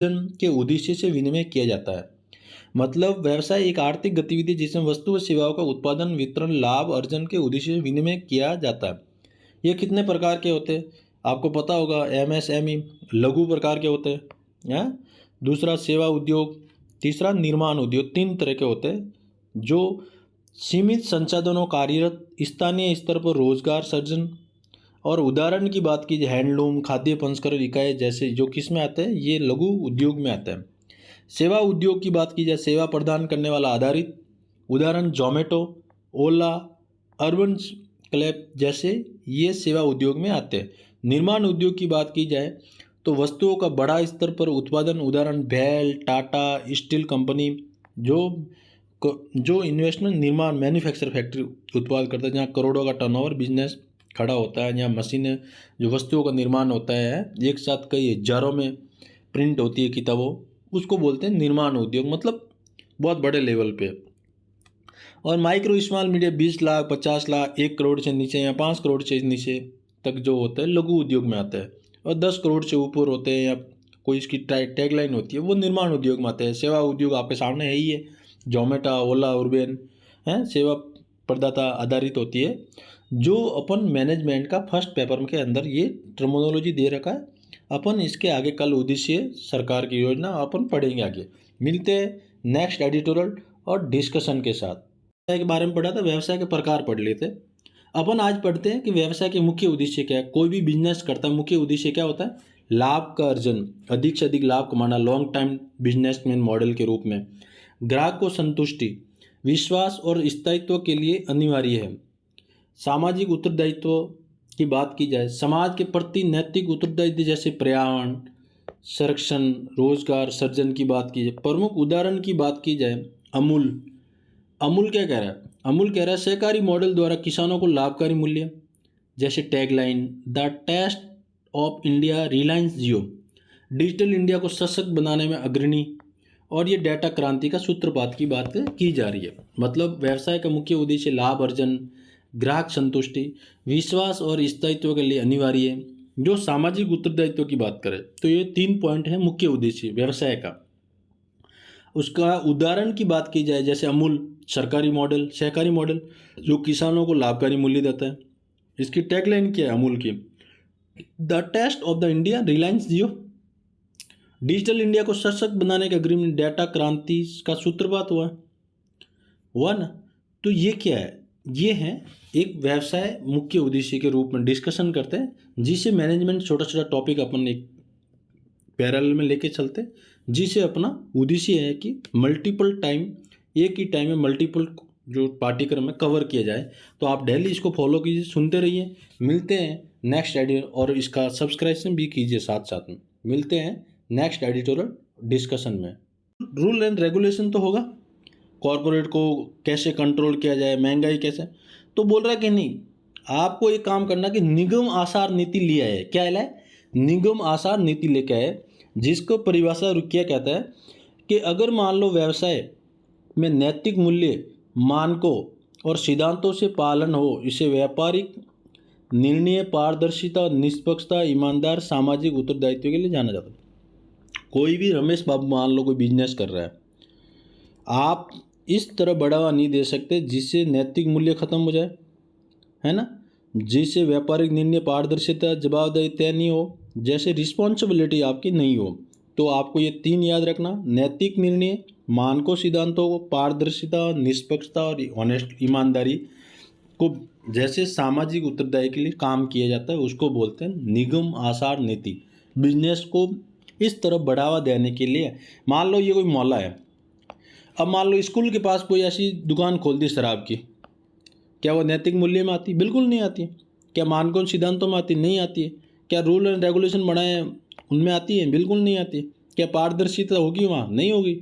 के उद्देश्य से विनिमय किया जाता है। मतलब व्यवसाय एक आर्थिक गतिविधि जिसमें वस्तु व सेवाओं का उत्पादन, वितरण, लाभ अर्जन के उद्देश्य से विनिमय किया जाता है। ये कितने प्रकार के होते हैं आपको पता होगा। एमएसएमई लघु प्रकार के होते हैं, दूसरा सेवा उद्योग, तीसरा निर्माण उद्योग। तीन तरह के होते हैं जो सीमित संसाधनों कार्यरत स्थानीय स्तर पर रोजगार सृजन। और उदाहरण की बात की जाए हैंडलूम, खाद्य प्रसंस्करण इकाई जैसे जो किस में आते हैं, ये लघु उद्योग में आते हैं। सेवा उद्योग की बात की जाए सेवा प्रदान करने वाला आधारित, उदाहरण जोमेटो, ओला, अर्बन क्लैब जैसे ये सेवा उद्योग में आते हैं। निर्माण उद्योग की बात की जाए तो वस्तुओं का बड़ा स्तर पर उत्पादन, उदाहरण भेल, टाटा स्टील कंपनी जो इन्वेस्टमेंट निर्माण मैन्युफैक्चर फैक्ट्री उत्पाद करता है, जहाँ करोड़ों का टर्नओवर बिजनेस खड़ा होता है। यहाँ मशीनें जो वस्तुओं का निर्माण होता है एक साथ कई हजारों में प्रिंट होती है किताबों, उसको बोलते हैं निर्माण उद्योग, मतलब बहुत बड़े लेवल पे। और micro small medium 20 lakh, 50 lakh, 1 crore से नीचे या 5 करोड़ से नीचे तक जो होता है लघु उद्योग में आता है। और 10 करोड़ से ऊपर होते हैं या कोई इसकी टैगलाइन होती है वो निर्माण उद्योग में आते हैं। सेवा उद्योग आपके सामने है ही है, जोमेटो, ओला, उर्बेन हैं, सेवा प्रदाता आधारित होती है। जो अपन मैनेजमेंट का फर्स्ट पेपर के अंदर ये टर्मिनोलॉजी दे रखा है, अपन इसके आगे कल उद्देश्य सरकार की योजना अपन पढ़ेंगे आगे। मिलते हैं नेक्स्ट एडिटोरियल और डिस्कशन के साथ। व्यवसाय के बारे में पढ़ा था, व्यवसाय के प्रकार पढ़ लेते। अपन आज पढ़ते हैं कि व्यवसाय के मुख्य उद्देश्य क्या है। कोई भी बिजनेस करता है मुख्य उद्देश्य क्या होता है, लाभ का अर्जन, अधिक से अधिक लाभ कमाना, लॉन्ग टाइम बिजनेसमैन मॉडल के रूप में। ग्राहक को संतुष्टि, विश्वास और स्थायित्व के लिए अनिवार्य है। सामाजिक उत्तरदायित्व की बात की जाए, समाज के प्रति नैतिक उत्तरदायित्व जैसे पर्यावरण संरक्षण, रोजगार सृजन की बात की जाए। प्रमुख उदाहरण की बात की जाए, अमूल क्या कह रहा है, अमूल कह रहा है सहकारी मॉडल द्वारा किसानों को लाभकारी मूल्य। जैसे tagline the taste of India, Reliance Jio digital India को सशक्त बनाने में अग्रणी। और ये डाटा क्रांति का सूत्रपात की बात की जा रही है। मतलब व्यवसाय का मुख्य उद्देश्य लाभ अर्जन, ग्राहक संतुष्टि, विश्वास और स्थायित्व के लिए अनिवार्य है। जो सामाजिक उत्तरदायित्व की बात करें तो ये 3 पॉइंट है मुख्य उद्देश्य व्यवसाय का। उसका उदाहरण की बात की जाए जैसे अमूल सरकारी मॉडल, सहकारी मॉडल जो किसानों को लाभकारी मूल्य देता है। इसकी टैगलाइन क्या है अमूल की, the taste of the India, Reliance Jio digital India को सशक्त बनाने का अग्रिम, डाटा क्रांति का सूत्रपात हुआ ना। तो ये क्या है, ये है एक व्यवसाय मुख्य उद्देश्य के रूप में डिस्कशन करते हैं, जिसे मैनेजमेंट छोटा छोटा टॉपिक अपन एक पैरेलल में लेके चलते, जिसे अपना उद्देश्य है कि मल्टीपल टाइम, एक ही टाइम में मल्टीपल जो पाठ्यक्रम में कवर किया जाए। तो आप डेली इसको फॉलो कीजिए, सुनते रहिए। मिलते हैं नेक्स्ट एडिटर और इसका सब्सक्रिप्शन भी कीजिए साथ साथ में। मिलते हैं नेक्स्ट एडिटोरियल डिस्कशन में। रूल एंड रेगुलेशन तो होगा, कॉरपोरेट को कैसे कंट्रोल किया जाए, महंगाई कैसे, तो बोल रहा है कि नहीं आपको एक काम करना कि निगम आसार नीति लिया है। क्या है, निगम आसार नीति लेके आए, जिसको परिभाषा क्या कहता है कि अगर मान लो व्यवसाय में नैतिक मूल्य, मानकों और सिद्धांतों से पालन हो, इसे व्यापारिक निर्णय, पारदर्शिता, निष्पक्षता, ईमानदार, सामाजिक उत्तरदायित्व के लिए जाना जाता है। कोई भी रमेश बाबू मान लो कोई बिजनेस कर रहा है, आप इस तरह बढ़ावा नहीं दे सकते जिससे नैतिक मूल्य खत्म हो जाए, है ना, जिससे व्यापारिक निर्णय, पारदर्शिता, जवाबदेही तय नहीं हो, जैसे रिस्पॉन्सिबिलिटी आपकी नहीं हो। तो आपको ये 3 याद रखना, नैतिक निर्णय, मानकों सिद्धांतों को, पारदर्शिता, निष्पक्षता और ऑनेस्ट ईमानदारी को जैसे सामाजिक उत्तरदायी के लिए काम किया जाता है, उसको बोलते हैं निगम आसार नीति। बिजनेस को इस तरफ बढ़ावा देने के लिए, मान लो ये कोई मौला है, अब मान लो स्कूल के पास कोई ऐसी दुकान खोल दी शराब की, क्या वो नैतिक मूल्य में आती? बिल्कुल नहीं आती। क्या मानकों सिद्धांतों में आती? नहीं आती है। क्या रूल एंड रेगुलेशन बनाए उनमें आती है? बिल्कुल नहीं आती। क्या पारदर्शिता होगी वहाँ? नहीं होगी।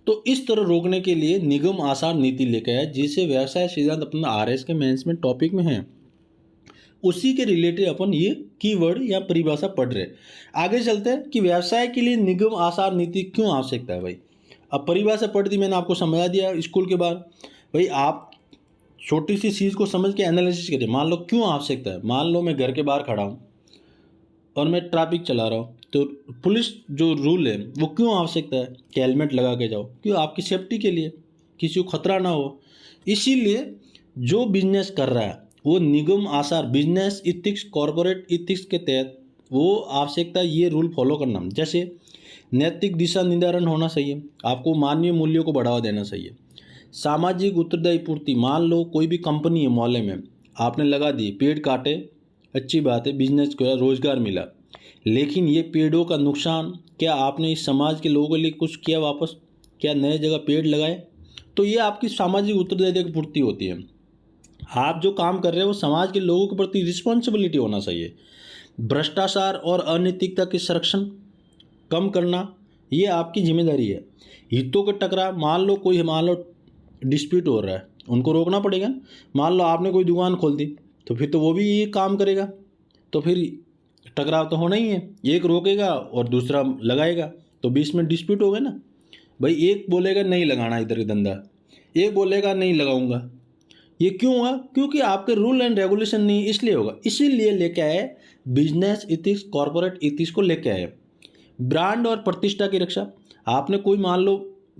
तो इस तरह रोकने के लिए निगम आसार नीति लेकर आया, जिसे व्यवसाय सिद्धांत अपना RS के मैनेजमेंट टॉपिक में है, उसी के रिलेटेड अपन ये कीवर्ड या परिभाषा पढ़ रहे। आगे चलते हैं कि व्यवसाय के लिए निगम आसार नीति क्यों आवश्यकता है भाई। अब परिभाषा पढ़ दी मैंने, आपको समझा दिया स्कूल के बाद। भाई आप छोटी सी चीज़ को समझ के एनालिसिस करिए। मान लो क्यों आवश्यकता है, मान लो मैं घर के बाहर खड़ा हूँ और मैं ट्रैफिक चला रहा हूँ, तो पुलिस जो रूल है वो क्यों आवश्यकता है कि हेलमेट लगा के जाओ, क्यों? आपकी सेफ्टी के लिए, किसी को खतरा ना हो। इसीलिए जो बिजनेस कर रहा है वो निगम आचार बिजनेस इथिक्स कॉरपोरेट इथिक्स के तहत वो आवश्यकता ये रूल फॉलो करना, जैसे नैतिक दिशा निर्धारण होना चाहिए, आपको मानवीय मूल्यों को बढ़ावा देना चाहिए। सामाजिक उत्तरदायी पूर्ति, मान लो कोई भी कंपनी है मोहल्ले में, आपने लगा दी, पेड़ काटे, अच्छी बात है, बिजनेस को रोजगार मिला, लेकिन ये पेड़ों का नुकसान, क्या आपने इस समाज के लोगों के लिए कुछ किया वापस? क्या नए जगह पेड़ लगाए? तो ये आपकी सामाजिक उत्तरदायित्व की पूर्ति होती है। आप जो काम कर रहे हो वो समाज के लोगों के प्रति रिस्पॉन्सिबिलिटी होना चाहिए। भ्रष्टाचार और अनैतिकता के संरक्षण कम करना ये आपकी जिम्मेदारी है। हितों के टकराव, मान लो डिस्प्यूट हो रहा है, उनको रोकना पड़ेगा। मान लो आपने कोई दुकान खोल दी तो फिर तो वो भी ये काम करेगा, तो फिर टकराव तो होना ही है, एक रोकेगा और दूसरा लगाएगा, तो बीच में डिस्प्यूट हो गया ना भाई। एक बोलेगा नहीं लगाना इधर धंधा, एक बोलेगा नहीं लगाऊंगा। ये क्यों हुआ? क्योंकि आपके रूल एंड रेगुलेशन नहीं, इसलिए होगा। इसीलिए लेके आए बिजनेस इथिक्स कॉरपोरेट इथिक्स को लेके आए। ब्रांड और प्रतिष्ठा की रक्षा, आपने कोई मान लो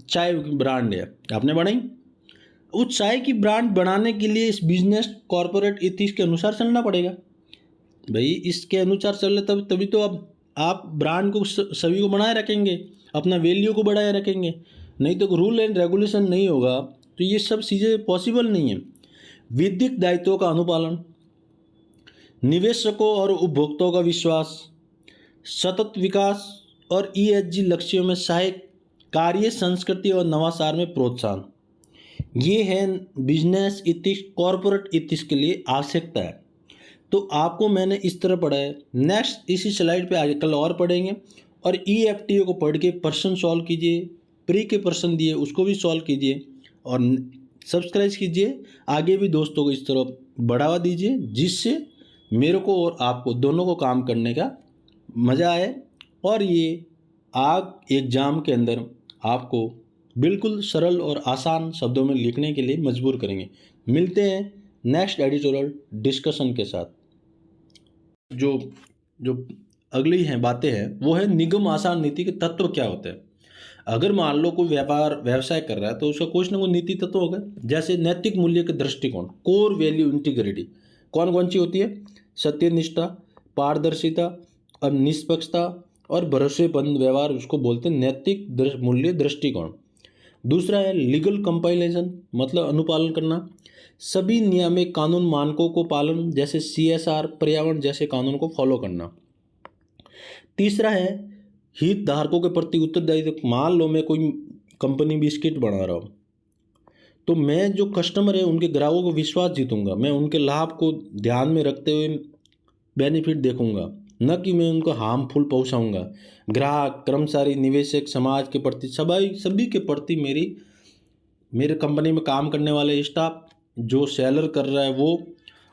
चाय ब्रांड है, आपने बनाई, उस चाय की ब्रांड बनाने के लिए इस बिजनेस कॉरपोरेट इथिक्स के अनुसार चलना पड़ेगा भाई। इसके अनुसार चले तभी तो अब आप ब्रांड को सभी को बनाए रखेंगे, अपना वैल्यू को बढ़ाए रखेंगे। नहीं तो रूल एंड रेगुलेशन नहीं होगा तो ये सब चीज़ें पॉसिबल नहीं है। विधिक दायित्वों का अनुपालन, निवेशकों और उपभोक्ताओं का विश्वास, सतत विकास और ESG लक्ष्यों में सहायक, कार्य संस्कृति और नवाचार में प्रोत्साहन, ये है बिजनेस इथिक्स कॉरपोरेट इथिक्स के लिए आवश्यकता है। तो आपको मैंने इस तरह पढ़ा है। नेक्स्ट इसी स्लाइड पे आगे कल और पढ़ेंगे, और EFTO को पढ़ के प्रश्न सॉल्व कीजिए, प्री के प्रश्न दिए उसको भी सॉल्व कीजिए, और सब्सक्राइब कीजिए। आगे भी दोस्तों को इस तरह बढ़ावा दीजिए, जिससे मेरे को और आपको दोनों को काम करने का मज़ा आए, और ये आग एग्ज़ाम के अंदर आपको बिल्कुल सरल और आसान शब्दों में लिखने के लिए मजबूर करेंगे। मिलते हैं नेक्स्ट एडिटोरियल डिस्कशन के साथ। जो जो अगली हैं बातें हैं वो है निगम आचार नीति के तत्व क्या होते हैं। अगर मान लो कोई व्यवसाय कर रहा है तो उसका कुछ ना कुछ नीति तत्व होगा, जैसे नैतिक मूल्य के दृष्टिकोण, कोर वैल्यू इंटीग्रिटी कौन कौन सी होती है? सत्यनिष्ठा, पारदर्शिता और निष्पक्षता और भरोसेमंद व्यवहार, उसको बोलते हैं नैतिक मूल्य दृष्टिकोण। दूसरा है लीगल कंपाइलेशन, मतलब अनुपालन करना, सभी नियामक कानून मानकों को पालन, जैसे CSR पर्यावरण जैसे कानून को फॉलो करना। तीसरा है हितधारकों के प्रति उत्तरदायित्व। मान लो मैं कोई कंपनी बिस्किट बना रहा हूँ, तो मैं जो कस्टमर है उनके ग्राहकों को विश्वास जीतूंगा, मैं उनके लाभ को ध्यान में रखते हुए बेनिफिट देखूंगा, न कि मैं उनको हार्मफुल पहुंचाऊंगा। ग्राहक, कर्मचारी, निवेशक, समाज के प्रति सभी के प्रति मेरे कंपनी में काम करने वाले स्टाफ, जो सेलर कर रहा है वो,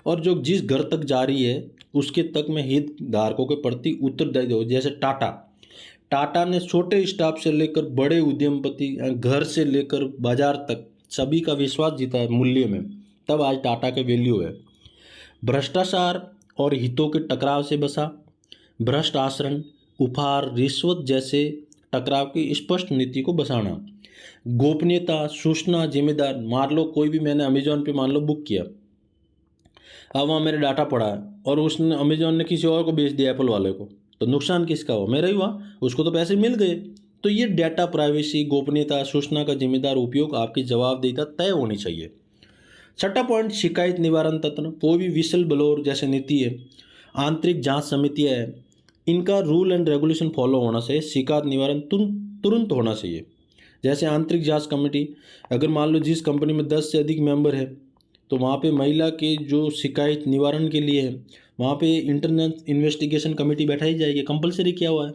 और जो जिस घर तक जा रही है उसके तक में हितधारकों के प्रति उत्तरदायी हो। जैसे टाटा ने छोटे स्टाफ से लेकर बड़े उद्यमपति, घर से लेकर बाजार तक सभी का विश्वास जीता है मूल्य में, तब आज टाटा का वैल्यू है। भ्रष्टाचार और हितों के टकराव से बचा, भ्रष्ट आचरण, उपहार, रिश्वत जैसे टकराव की स्पष्ट नीति को बसाना। गोपनीयता, सूचना जिम्मेदार, मान लो कोई भी मैंने अमेजोन पे मान लो बुक किया, अब वहाँ मेरे डाटा पड़ा है और उसने अमेजोन ने किसी और को बेच दिया, एप्पल वाले को, तो नुकसान किसका हुआ? मेरा ही हुआ, उसको तो पैसे मिल गए। तो ये डेटा प्राइवेसी, गोपनीयता, सूचना का जिम्मेदार उपयोग, आपकी जवाबदेहिता तय होनी चाहिए। छठा पॉइंट, शिकायत निवारण तंत्र। कोई भी विसल ब्लोअर जैसे नीति है, आंतरिक जांच समितियाँ है, इनका रूल एंड रेगुलेशन फॉलो होना चाहिए। शिकायत निवारण तुरंत होना चाहिए। जैसे आंतरिक जांच कमेटी, अगर मान लो जिस कंपनी में 10 से अधिक मेंबर है तो वहाँ पे महिला के जो शिकायत निवारण के लिए है वहाँ पे इंटरनल इन्वेस्टिगेशन कमेटी बैठाई जाएगी, कंपलसरी किया हुआ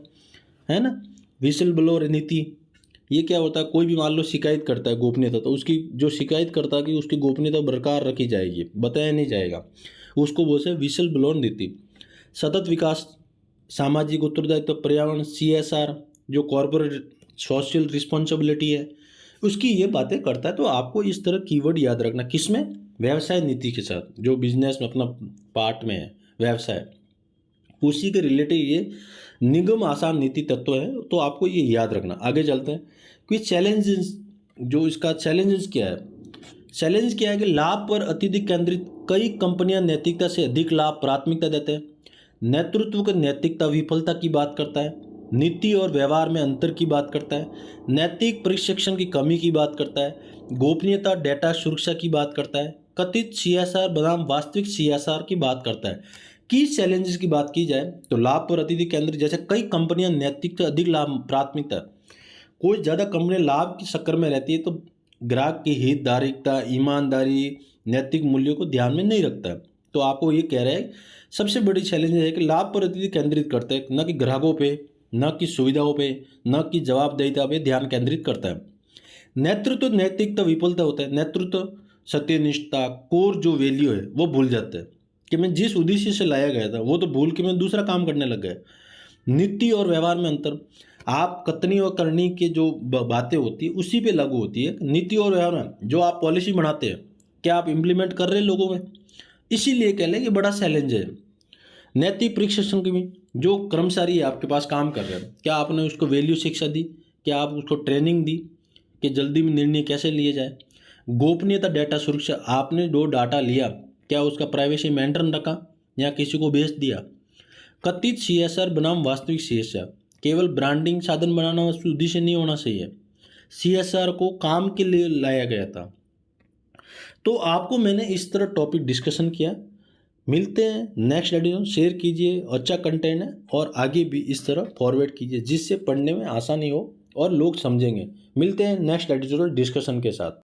है ना। विसल ब्लोअर नीति, ये क्या होता है? कोई भी मान लो शिकायत करता है गोपनीयता, तो उसकी जो शिकायत करता है कि उसकी गोपनीयता बरकरार रखी जाएगी, बताया नहीं जाएगा, उसको बोलते हैं विसल ब्लोअर नीति। सतत विकास, सामाजिक उत्तरदायित्व, पर्यावरण, CSR जो कॉर्पोरेट सोशल रिस्पॉन्सिबिलिटी है, उसकी ये बातें करता है। तो आपको इस तरह कीवर्ड याद रखना, किसमें? व्यवसाय नीति के साथ, जो बिजनेस में अपना पार्ट में है व्यवसाय, उसी के रिलेटेड ये निगम आसान नीति तत्व है, तो आपको ये याद रखना। आगे चलते हैं कि चैलेंजेस, जो इसका चैलेंजेस क्या है। चैलेंज क्या है कि लाभ पर अत्यधिक केंद्रित, कई कंपनियां नैतिकता से अधिक लाभ प्राथमिकता देते हैं। नेतृत्व की नैतिकता विफलता की बात करता है। नीति और व्यवहार में अंतर की बात करता है। नैतिक प्रशिक्षण की कमी की बात करता है। गोपनीयता डेटा सुरक्षा की बात करता है। कथित सीएसआर बनाम वास्तविक सीएसआर की बात करता है। की चैलेंजेस की बात की जाए तो लाभ पर अत्यधिक केंद्रित, जैसे कई कंपनियां नैतिकता अधिक लाभ प्राथमिकता, कोई ज़्यादा कंपनियां लाभ के चक्कर में रहती है तो ग्राहक की हितधारकता, ईमानदारी, नैतिक मूल्यों को ध्यान में नहीं रखता है। तो आपको ये कह रहा है सबसे बड़ी चैलेंज है कि लाभ पर अत्यधिक केंद्रित करता है, न कि ग्राहकों पे, न कि सुविधाओं पे, न कि जवाबदेहिता पे ध्यान केंद्रित करता है। नेतृत्व नैतिकता विफलता होता है। नेतृत्व सत्यनिष्ठा, कोर जो वैल्यू है वो भूल जाता है कि मैं जिस उद्देश्य से लाया गया था वो तो भूल के मैं दूसरा काम करने लग गया। नीति और व्यवहार में अंतर, आप कथनी और करनी की जो बातें होती है उसी पे लागू होती है। नीति और व्यवहार में जो आप पॉलिसी बनाते हैं, क्या आप इम्प्लीमेंट कर रहे हैं लोगों में, इसीलिए कह लें कि बड़ा चैलेंज है। नैतिक प्रशिक्षण की भी, जो कर्मचारी आपके पास काम कर रहे हैं, क्या आपने उसको वैल्यू शिक्षा दी, क्या आप उसको ट्रेनिंग दी कि जल्दी में निर्णय कैसे लिए जाए। गोपनीयता डेटा सुरक्षा, आपने जो डाटा लिया क्या उसका प्राइवेसी मेंटेन रखा या किसी को बेच दिया। कथित सीएसआर बनाम वास्तविक सीएसआर, केवल ब्रांडिंग साधन बनाना उस उद्देश्य नहीं होना चाहिए। सीएसआर को काम के लिए लाया गया था। तो आपको मैंने इस तरह टॉपिक डिस्कशन किया। मिलते हैं नेक्स्ट एडिशन, शेयर कीजिए, अच्छा कंटेंट है और आगे भी इस तरह फॉरवर्ड कीजिए जिससे पढ़ने में आसानी हो और लोग समझेंगे। मिलते हैं नेक्स्ट एडिटोरियल डिस्कशन के साथ।